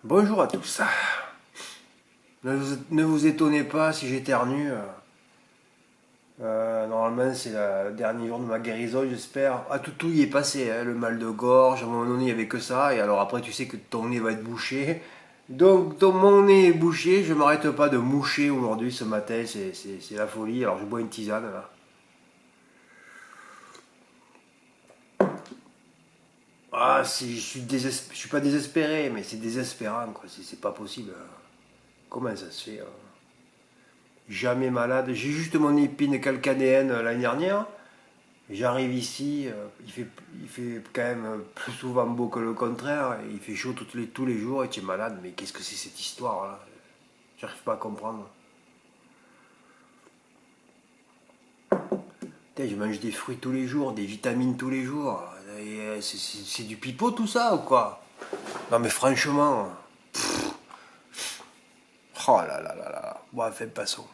Bonjour à tous. Ne vous étonnez pas si j'éternue. Normalement, c'est le dernier jour de ma guérison, j'espère. Ah, tout y est passé, hein, le mal de gorge. À un moment donné, il n'y avait que ça. Et alors après, tu sais que ton nez va être bouché. Donc, mon nez est bouché. Je m'arrête pas de moucher aujourd'hui, ce matin. C'est la folie. Alors, je bois une tisane, là. Ah, je suis pas désespéré, mais c'est désespérant, quoi. C'est pas possible. Comment ça se fait, hein? Jamais malade. J'ai juste mon épine calcanéenne l'année dernière. J'arrive ici, il fait quand même plus souvent beau que le contraire. Il fait chaud tous les jours et tu es malade. Mais qu'est-ce que c'est cette histoire-là? J'arrive pas à comprendre. Putain, je mange des fruits tous les jours, des vitamines tous les jours. C'est du pipeau tout ça ou quoi? Non mais franchement. Oh là là là là. Bon, enfin, passons.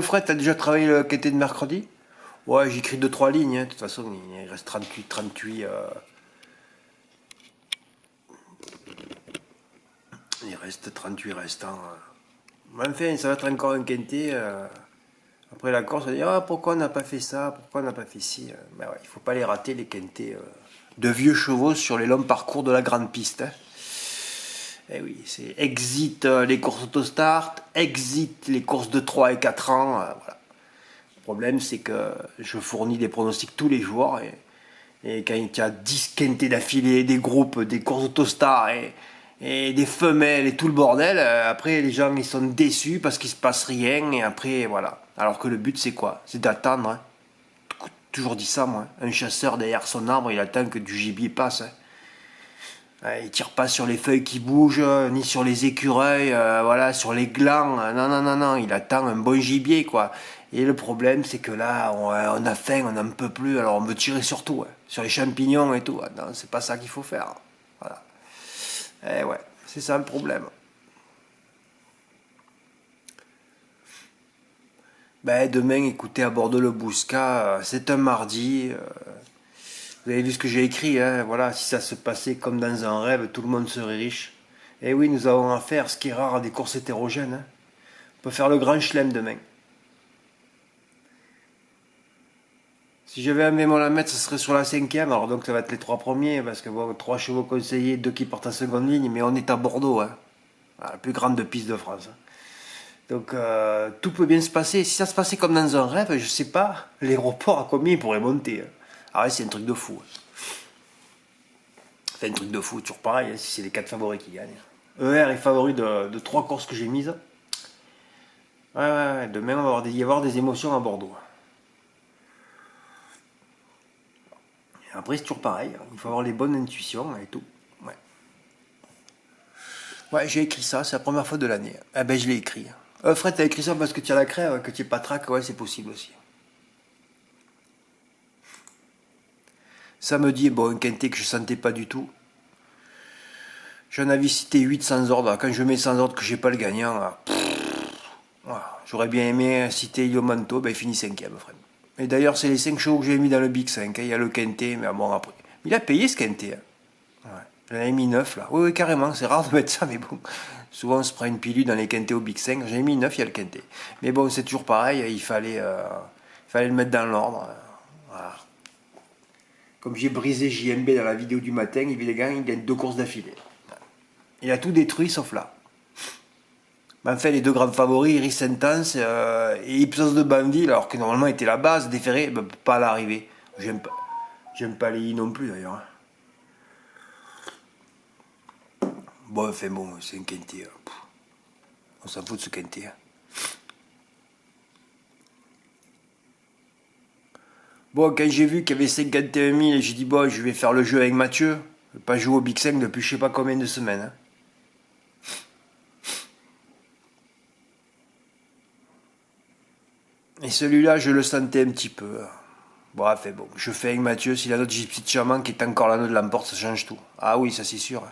Fred, t'as déjà travaillé le quintet de mercredi? Ouais, j'écris deux trois lignes, hein. De toute façon, il reste 38. Il reste 38 restants. Mais enfin, ça va être encore un quintet. Après la course, on va dire ah, pourquoi on n'a pas fait ça, pourquoi on n'a pas fait ci. Mais ouais, il ne faut pas les rater, les quintets de vieux chevaux sur les longs parcours de la grande piste, hein. Eh oui, c'est exit les courses autostart, exit les courses de 3 et 4 ans. Voilà. Le problème, c'est que je fournis des pronostics tous les jours. Et quand il y a 10 quintés d'affilée, des groupes, des courses autostars et des femelles et tout le bordel, après les gens ils sont déçus parce qu'il se passe rien et après voilà. Alors que le but c'est quoi? C'est d'attendre, hein. Toujours dit ça moi. Un chasseur derrière son arbre il attend que du gibier passe, hein. Il tire pas sur les feuilles qui bougent, ni sur les écureuils, voilà, sur les glands. Non, non, non, non, il attend un bon gibier, quoi. Et le problème, c'est que là, on a faim, on n'en peut plus, alors on veut tirer sur tout, hein, sur les champignons et tout. Non, c'est pas ça qu'il faut faire. Voilà. Eh ouais, c'est ça le problème. Ben, demain, écoutez, à Bordeaux-le-Bouscat, c'est un mardi. Vous avez vu ce que j'ai écrit, hein, voilà, si ça se passait comme dans un rêve, tout le monde serait riche. Eh oui, nous avons affaire, ce qui est rare, à des courses hétérogènes, hein. On peut faire le grand chelem demain. Si j'avais un bémol à mettre, ce serait sur la cinquième. Alors donc ça va être les trois premiers, parce que bon, trois chevaux conseillés, deux qui partent en seconde ligne, mais on est à Bordeaux, hein. Voilà, la plus grande piste de France, hein. Donc tout peut bien se passer. Si ça se passait comme dans un rêve, je sais pas, l'aéroport à combien il pourrait monter, hein. Ah ouais, c'est un truc de fou, hein. C'est un truc de fou, toujours pareil, hein, si c'est les quatre favoris qui gagnent. ER est favori de trois courses que j'ai mises. Ouais, ouais, ouais, demain on va y avoir des émotions à Bordeaux. Après, c'est toujours pareil, hein. Il faut avoir les bonnes intuitions et tout. Ouais, ouais, j'ai écrit ça, c'est la première fois de l'année. Ah ben, je l'ai écrit. Fred, t'as écrit ça parce que tu as la crève, que tu es pas trac, ouais, c'est possible aussi. Samedi, bon, un quintet que je sentais pas du tout. J'en avais cité 8 sans ordre. Quand je mets sans ordre que j'ai pas le gagnant, là, voilà. J'aurais bien aimé citer Iomanto, ben il finit cinquième, Fred. Et d'ailleurs, c'est les 5 chevaux que j'ai mis dans le Big 5, hein. Il y a le quintet, mais bon, après. Il a payé ce quintet, hein. Ouais. J'en avais mis 9 là. Oui, oui, carrément, c'est rare de mettre ça, mais bon. Souvent on se prend une pilule dans les quintés au Big 5. J'en ai mis 9, il y a le quintet. Mais bon, c'est toujours pareil, il fallait le mettre dans l'ordre. Voilà. Comme j'ai brisé JMB dans la vidéo du matin, il gagne deux courses d'affilée. Il a tout détruit sauf là. Mais enfin, les deux grands favoris, Iris Sentence et Ipsos de Banville, alors que normalement était la base, déféré, ben, pas à l'arrivée. J'aime pas les I non plus d'ailleurs, hein. Bon, enfin bon, c'est un quintet, hein. On s'en fout de ce quintet, hein. Bon, quand j'ai vu qu'il y avait 51 000, j'ai dit, bon, je vais faire le jeu avec Mathieu. Je vais pas jouer au Big 5 depuis je sais pas combien de semaines, hein. Et celui-là, je le sentais un petit peu. Bref, et bon, je fais avec Mathieu. Si la note Gypsy de Chaman qui est encore la note de l'emporte, ça change tout. Ah oui, ça c'est sûr.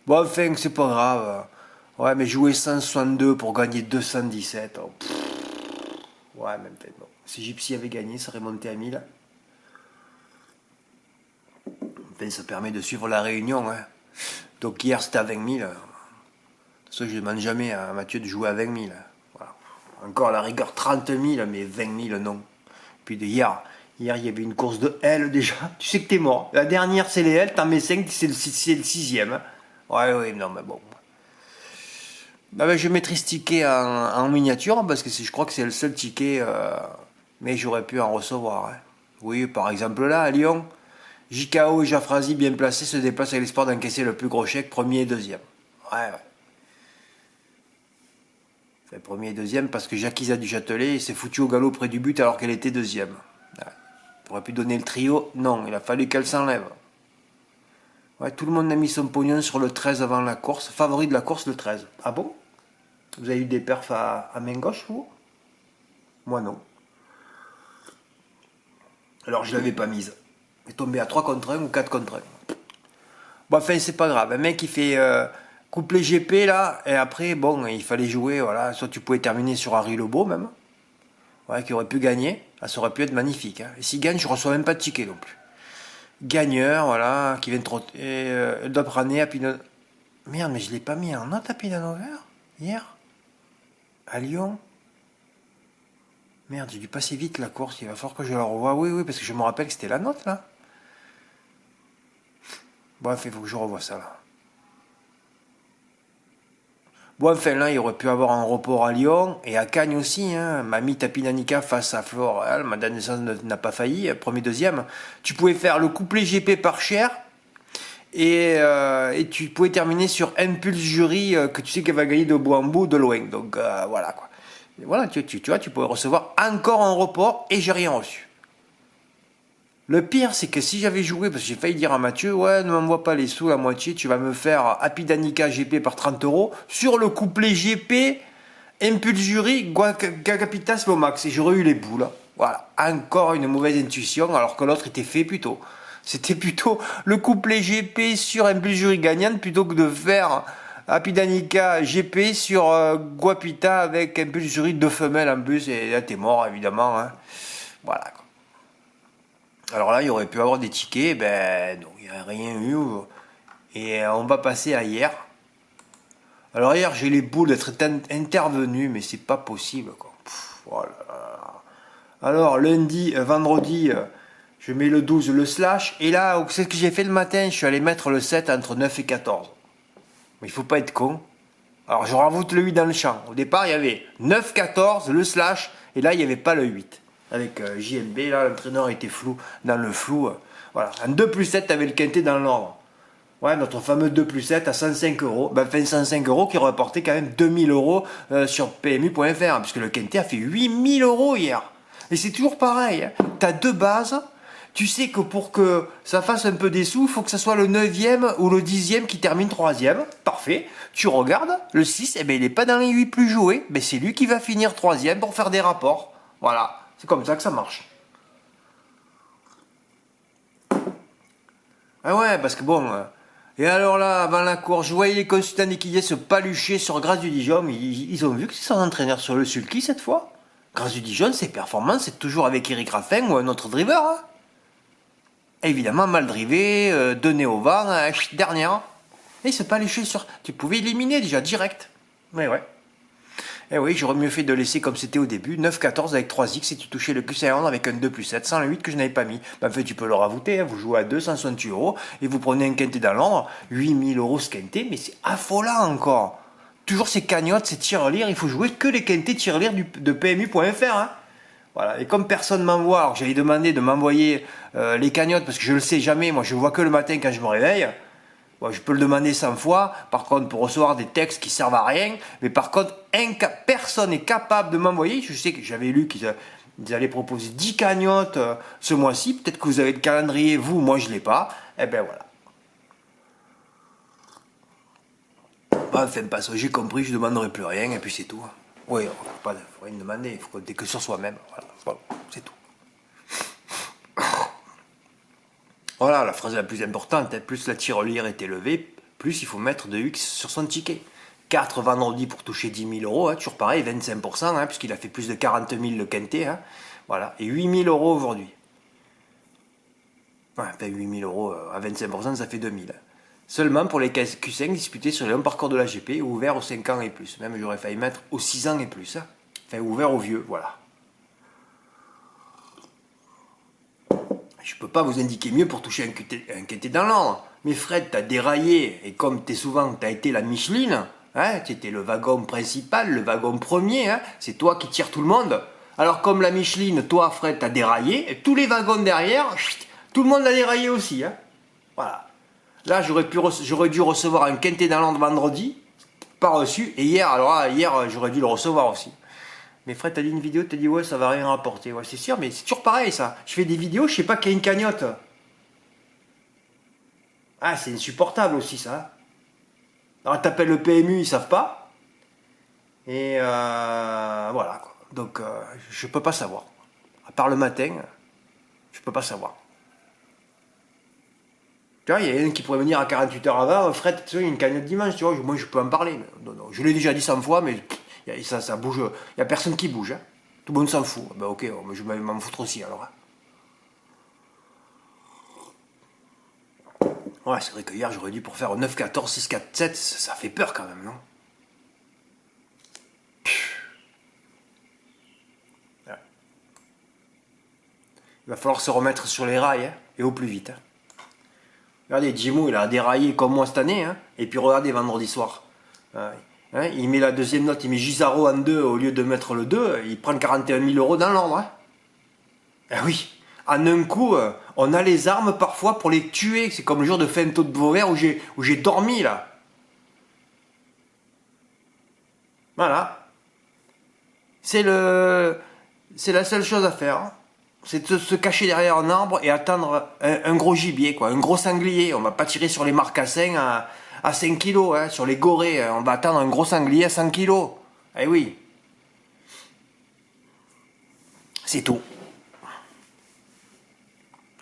Bon, enfin, c'est pas grave. Ouais, mais jouer 162 pour gagner 217. Oh, pff. Ouais, même peut-être bon. Si Gypsy avait gagné, ça aurait monté à 1000. Enfin, ça permet de suivre la réunion. Hein. Donc hier, c'était à 20 000. De toute façon, je ne demande jamais à Mathieu de jouer à 20 000. Voilà. Encore à la rigueur 30 000, mais 20 000, non. Puis hier, il y avait une course de L déjà. Tu sais que t'es mort. La dernière, c'est les L. T'en mets 5, c'est le 6e. Hein. Ouais, non, mais bon. Ah ben, je mettrai ce ticket en miniature parce que je crois que c'est le seul ticket. Mais j'aurais pu en recevoir. Hein. Oui, par exemple là, à Lyon, JKO et Jafrazi bien placés se déplacent avec l'espoir d'encaisser le plus gros chèque, premier et deuxième. Ouais. Enfin, premier et deuxième parce que Jacquisa du Châtelet s'est foutue au galop près du but alors qu'elle était deuxième. Ouais. T'aurais pu donner le trio. Non, il a fallu qu'elle s'enlève. Ouais, tout le monde a mis son pognon sur le 13 avant la course. Favori de la course, le 13. Ah bon? Vous avez eu des perfs à main gauche, vous? Moi, non. Alors, je ne l'avais pas mise. Il est tombé à 3 contre 1 ou 4 contre 1. Bon, enfin, c'est pas grave. Un mec qui fait couplet GP, là, et après, bon, il fallait jouer, voilà. Soit tu pouvais terminer sur Harry Lebeau, même. Ouais, qui aurait pu gagner. Ça aurait pu être magnifique. Hein. Et s'il gagne, je reçois même pas de ticket non plus. Gagneur, voilà, qui vient de trotter. Dobrané à Pinot. Merde, mais je l'ai pas mis en note à Pinot hier? À Lyon? Merde, j'ai dû passer vite la course, il va falloir que je la revoie. Oui, parce que je me rappelle que c'était la note, là. Bref, il faut que je revoie ça, là. Bon, enfin, là, il aurait pu avoir un report à Lyon, et à Cagnes aussi, hein. Mamie Tapinanica face à Floral, ma date de naissance n'a pas failli, premier, deuxième. Tu pouvais faire le couplet GP par cher, et tu pouvais terminer sur Impulse Jury, que tu sais qu'elle va gagner de bout en bout, de loin. Donc, voilà, quoi. Et voilà, tu vois, tu pourrais recevoir encore un report et j'ai rien reçu. Le pire, c'est que si j'avais joué, parce que j'ai failli dire à Mathieu, ouais, ne m'envoie pas les sous la moitié, tu vas me faire Happy Danica GP par 30 €, sur le couplet GP, Impulse Jury, Gagapitas Lomax, et j'aurais eu les boules. Voilà, encore une mauvaise intuition, alors que l'autre était fait plutôt. C'était plutôt le couplet GP sur Impulse Jury gagnante, plutôt que de faire Happy Danica GP sur Guapita avec Impulse Jury 2 femelles en plus, et là t'es mort évidemment. Hein. Voilà quoi. Alors là, il aurait pu avoir des tickets, ben non, il n'y a rien eu. Et on va passer à hier. Alors hier, j'ai les boules d'être intervenu, mais c'est pas possible quoi. Voilà. Alors lundi, vendredi, je mets le 12, le slash. Et là, c'est ce que j'ai fait le matin, je suis allé mettre le 7 entre 9 et 14. Mais il faut pas être con. Alors je rajoute le 8 dans le champ. Au départ, il y avait 9, 14, le slash, et là, il n'y avait pas le 8. Avec JMB, là, l'entraîneur était flou, dans le flou. Voilà. En 2 plus 7, tu avais le quintet dans l'ordre. Ouais, notre fameux 2 plus 7 à 105 €. Ben, 105 € qui rapportait quand même 2000 € sur PMU.fr, puisque le quintet a fait 8000 € hier. Et c'est toujours pareil. Hein. Tu as deux bases. Tu sais que pour que ça fasse un peu des sous, il faut que ça soit le 9e ou le 10e qui termine 3e. Parfait. Tu regardes, le 6, eh ben, il n'est pas dans les 8 plus joués. Ben, c'est lui qui va finir 3e pour faire des rapports. Voilà. C'est comme ça que ça marche. Ah ouais, parce que bon... et alors là, avant la course, je voyais les consultants d'équilibre se palucher sur Grâce du Dijon, mais ils ont vu que c'est son entraîneur sur le sulky cette fois. Grâce du Dijon, ses performances, c'est toujours avec Eric Raffin ou un autre driver. Hein. Évidemment, mal drivé, donné au vent, dernière. Et il se paluchait sur... Tu pouvais éliminer déjà, direct. Mais ouais. Eh oui, j'aurais mieux fait de laisser comme c'était au début, 9-14 avec 3X et tu touchais le Q50 avec un 2 plus 7, sans le 8 que je n'avais pas mis. Ben, en fait, tu peux le rajouter, hein, vous jouez à 268 € et vous prenez un quintet dans l'ordre, 8000 € ce quintet, mais c'est affolant encore. Toujours ces cagnottes, ces tirelires, il faut jouer que les quintets tirelires de PMU.fr. Hein. Voilà. Et comme personne m'envoie, alors j'avais demandé de m'envoyer les cagnottes parce que je le sais jamais, moi je vois que le matin quand je me réveille. Bon, je peux le demander 100 fois, par contre, pour recevoir des textes qui servent à rien, mais par contre, personne n'est capable de m'envoyer. Je sais que j'avais lu qu'ils allaient proposer 10 cagnottes ce mois-ci. Peut-être que vous avez le calendrier, vous, moi je ne l'ai pas. Eh ben voilà. Enfin, parce que j'ai compris, je ne demanderai plus rien, et puis c'est tout. Oui, il ne faut rien demander, il faut compter que sur soi-même. Voilà, c'est tout. Voilà, la phrase la plus importante, hein, plus la tirelire est élevée, plus il faut mettre de X sur son ticket. 4 vendredi pour toucher 10 000 €, hein, toujours pareil, 25%, hein, puisqu'il a fait plus de 40 000 le quintet. Hein, voilà, et 8 000 € aujourd'hui. Ouais, enfin, 8 000 euros à 25%, ça fait 2 000. Seulement pour les Q5 disputés sur les longs parcours de l'AGP, ouvert aux 5 ans et plus. Même j'aurais failli mettre aux 6 ans et plus. Hein. Enfin, ouvert aux vieux, voilà. Je peux pas vous indiquer mieux pour toucher un quintet dans l'ordre. Mais Fred, t'as déraillé, et comme t'as été la Micheline, hein, t'étais le wagon principal, le wagon premier, hein, c'est toi qui tires tout le monde. Alors comme la Micheline, toi Fred, t'as déraillé, et tous les wagons derrière, chut, tout le monde a déraillé aussi. Hein. Voilà. Là, j'aurais dû recevoir un quintet dans l'ordre vendredi, pas reçu, et hier, alors là, hier, j'aurais dû le recevoir aussi. Mais Fred, t'as dit une vidéo, t'as dit ouais, ça va rien rapporter. Ouais, c'est sûr, mais c'est toujours pareil ça. Je fais des vidéos, je sais pas qu'il y a une cagnotte. Ah, c'est insupportable aussi ça. Alors t'appelles le PMU, ils savent pas. Et voilà quoi. Donc je peux pas savoir. À part le matin, je peux pas savoir. Tu vois, il y a un qui pourrait venir à 48 heures avant, Fred, tu sais, il y a une cagnotte dimanche, tu vois, moi je peux en parler. Non, non, je l'ai déjà dit 100 fois, mais ça bouge. Il y a personne qui bouge. Hein. Tout le monde s'en fout. Ben ok, je vais m'en foutre aussi alors. Hein. Ouais, c'est vrai que hier j'aurais dû pour faire 9, 14, 6, 4, 7, ça fait peur quand même, non? Ouais. Il va falloir se remettre sur les rails, hein, et au plus vite. Hein. Regardez, Jimou, il a déraillé comme moi cette année, hein, et puis regardez vendredi soir. Hein, il met la deuxième note, il met Gisaro en 2 au lieu de mettre le 2, il prend 41 000 euros dans l'ordre. Hein. Ah oui, en un coup, on a les armes parfois pour les tuer. C'est comme le jour de Fento de Vauvert où j'ai dormi là. Voilà. C'est la seule chose à faire. Hein. C'est de se cacher derrière un arbre et attendre un gros gibier, quoi, un gros sanglier. On va pas tirer sur les marcassins à 5 kilos, hein, sur les gorées. On va attendre un gros sanglier à 100 kilos. Eh oui. C'est tout.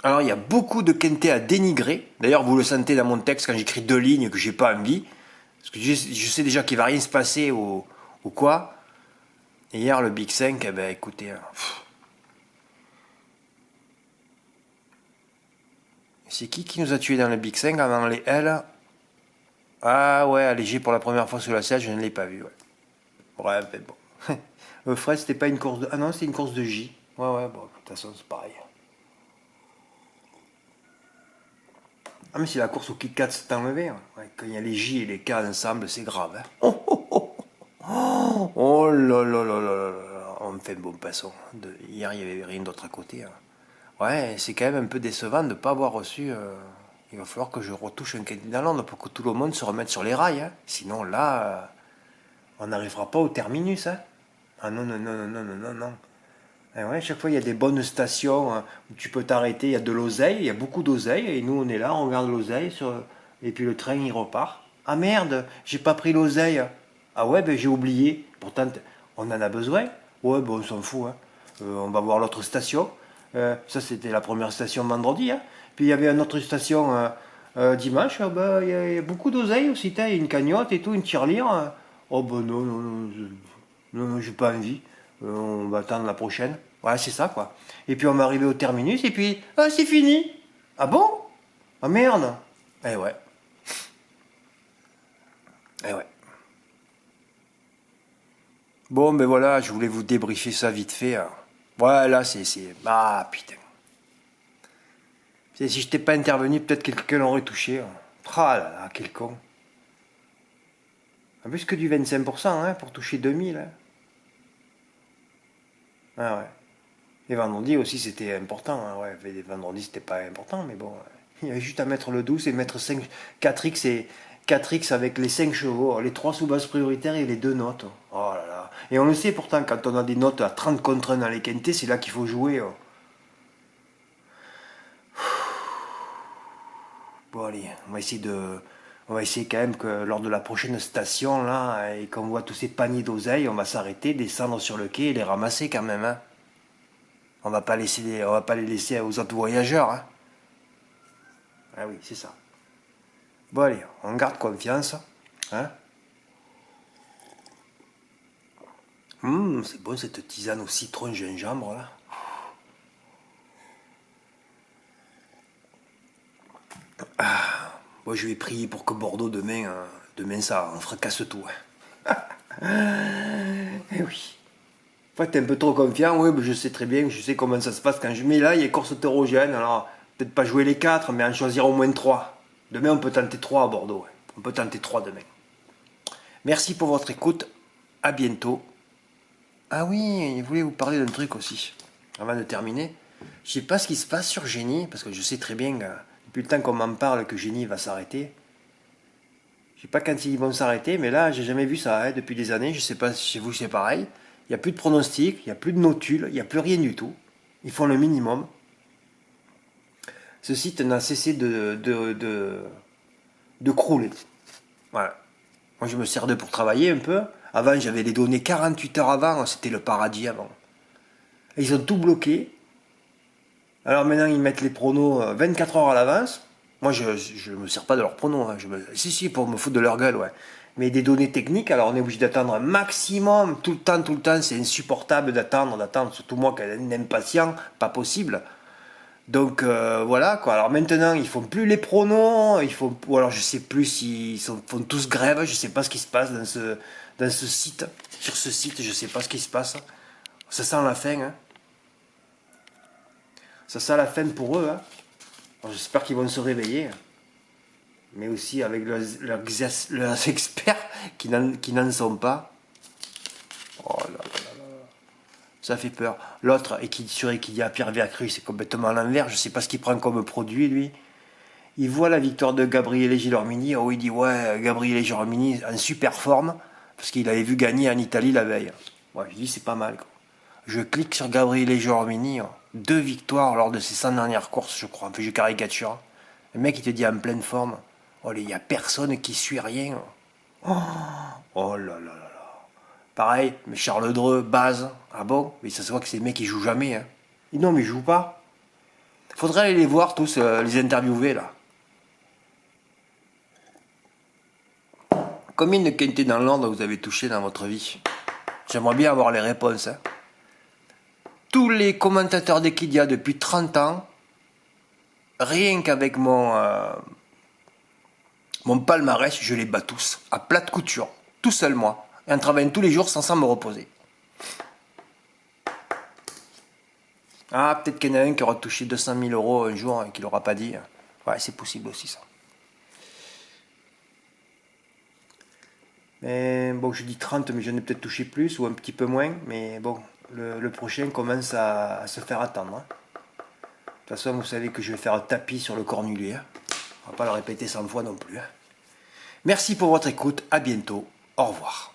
Alors, il y a beaucoup de quintés à dénigrer. D'ailleurs, vous le sentez dans mon texte quand j'écris 2 lignes que j'ai pas envie. Parce que je sais déjà qu'il va rien se passer ou quoi. Et hier, le Big 5, eh ben, écoutez. C'est qui nous a tués dans le Big 5 avant les L? Ah ouais, allégé pour la première fois sur la selle, je ne l'ai pas vu. Ouais. Bref, mais bon. Fred, c'était pas une course de. Ah non, c'était une course de J. Ouais, ouais, bon, de toute façon, c'est pareil. Ah, mais c'est la course au Kit Kat s'est enlevé. Hein. Ouais, quand il y a les J et les K ensemble, c'est grave. Hein. Oh là là là là là là. On me fait un bon passant. Hier, il n'y avait rien d'autre à côté. Hein. Ouais, c'est quand même un peu décevant de ne pas avoir reçu. Il va falloir que je retouche un quintet dans l'ordre pour que tout le monde se remette sur les rails. Hein. Sinon, là, on n'arrivera pas au terminus. Hein. Ah non, non, non, non, non, non, non. Et ouais, chaque fois, il y a des bonnes stations où tu peux t'arrêter. Il y a de l'oseille, il y a beaucoup d'oseille. Et nous, on est là, on regarde l'oseille. Et puis le train, il repart. Ah merde, j'ai pas pris l'oseille. Ah ouais, ben j'ai oublié. Pourtant, on en a besoin. Ouais, ben on s'en fout. Hein. On va voir l'autre station. Ça, c'était la première station vendredi. Hein. Puis il y avait une autre station dimanche. Ben, il y a beaucoup d'oseille aussi. Il y a une cagnotte et tout, une tirelire. Oh ben non, non, non, non, non, j'ai pas envie. On va attendre la prochaine. Ouais, c'est ça, quoi. Et puis on va arriver au terminus, et puis, ah, c'est fini. Ah bon? Ah merde. Eh ouais. Eh ouais. Bon, ben voilà, je voulais vous débriefer ça vite fait. Hein. Voilà, c'est... Ah, putain. Si je t'ai pas intervenu, peut-être quelqu'un l'aurait touché. Hein. Ah là là, quel con. En plus que du 25%, hein, pour toucher 2000. Hein. Ah ouais. Et vendredi aussi, c'était important. Hein, ouais. Vendredi, c'était pas important, mais bon. Il y avait juste à mettre le 12 et mettre 4X et 4X avec les 5 chevaux, les 3 sous-basses prioritaires et les 2 notes. Oh là là. Et on le sait pourtant, quand on a des notes à 30 contre 1 dans les quintés, c'est là qu'il faut jouer. Oh. Bon allez, on va essayer quand même que lors de la prochaine station là, et qu'on voit tous ces paniers d'oseille, on va s'arrêter, descendre sur le quai et les ramasser quand même. Hein. On va pas les laisser aux autres voyageurs. Hein. Ah oui, c'est ça. Bon allez, on garde confiance. Hein. C'est bon cette tisane au citron gingembre là. Moi, je vais prier pour que Bordeaux, demain ça, on fracasse tout. Hein. Eh oui. Toi, t'es un peu trop confiant, oui, mais je sais très bien, je sais comment ça se passe quand je mets là, il y a course hétérogène, alors peut-être pas jouer les 4, mais en choisir au moins 3. Demain, on peut tenter 3 à Bordeaux. Ouais. On peut tenter 3 demain. Merci pour votre écoute, à bientôt. Ah oui, je voulais vous parler d'un truc aussi, avant de terminer. Je sais pas ce qui se passe sur Génie, parce que je sais très bien, depuis le temps qu'on m'en parle, que Génie va s'arrêter. Je sais pas quand ils vont s'arrêter, mais là, j'ai jamais vu ça hein, depuis des années. Je sais pas si chez vous c'est pareil. Il n'y a plus de pronostics, il n'y a plus de notules, il n'y a plus rien du tout. Ils font le minimum. Ce site n'a cessé de crouler. Voilà. Moi, je me sers d'eux pour travailler un peu. Avant, j'avais les données 48 heures avant. C'était le paradis avant. Et ils ont tout bloqué. Alors maintenant, ils mettent les pronos 24 heures à l'avance. Moi, je ne me sers pas de leurs pronos. Hein. Si, pour me foutre de leur gueule, ouais. Mais des données techniques, alors on est obligé d'attendre un maximum, tout le temps, c'est insupportable d'attendre, surtout moi qui est un impatient, pas possible. Donc voilà quoi. Alors maintenant ils font plus les pronos, ou alors je sais plus s'ils font tous grève, je sais pas ce qui se passe dans ce site, sur ce site, je sais pas ce qui se passe. Ça sent la fin, hein. Ça sent la fin pour eux, hein. Alors, j'espère qu'ils vont se réveiller, mais aussi avec leurs experts qui n'en sont pas. Oh là là. Ça fait peur. L'autre, et qui dit à Pierre Vercru, c'est complètement à l'envers. Je sais pas ce qu'il prend comme produit, lui. Il voit la victoire de Gabriele Gilormini. Oh, il dit, ouais, Gabriele Gilormini en super forme, parce qu'il avait vu gagner en Italie la veille. Ouais, je dis, c'est pas mal, quoi. Je clique sur Gabriele Gilormini. 2 victoires lors de ses 100 dernières courses, je crois. Enfin, je caricature. Le mec, il te dit en pleine forme. Oh, il y a personne qui suit rien. Oh là là là. Pareil, mais Charles Dreux, Baz, ah bon? Mais ça se voit que ces mecs ils jouent jamais. Hein. Et non, mais ils jouent pas. Faudrait aller les voir tous, les interviewer là. Combien de quintés dans l'ordre vous avez touché dans votre vie? J'aimerais bien avoir les réponses. Hein. Tous les commentateurs d'Equidia depuis 30 ans, rien qu'avec mon palmarès, je les bats tous, à plate couture, tout seul moi, et en travaillant tous les jours sans me reposer. Ah, peut-être qu'il y en a un qui aura touché 200 000 euros un jour et qui l'aura pas dit. Ouais, c'est possible aussi ça. Mais bon, je dis 30, mais j'en ai peut-être touché plus ou un petit peu moins. Mais bon, le prochain commence à se faire attendre. Hein. De toute façon, vous savez que je vais faire un tapis sur le cornulier. Hein. On va pas le répéter 100 fois non plus. Hein. Merci pour votre écoute. À bientôt. Au revoir.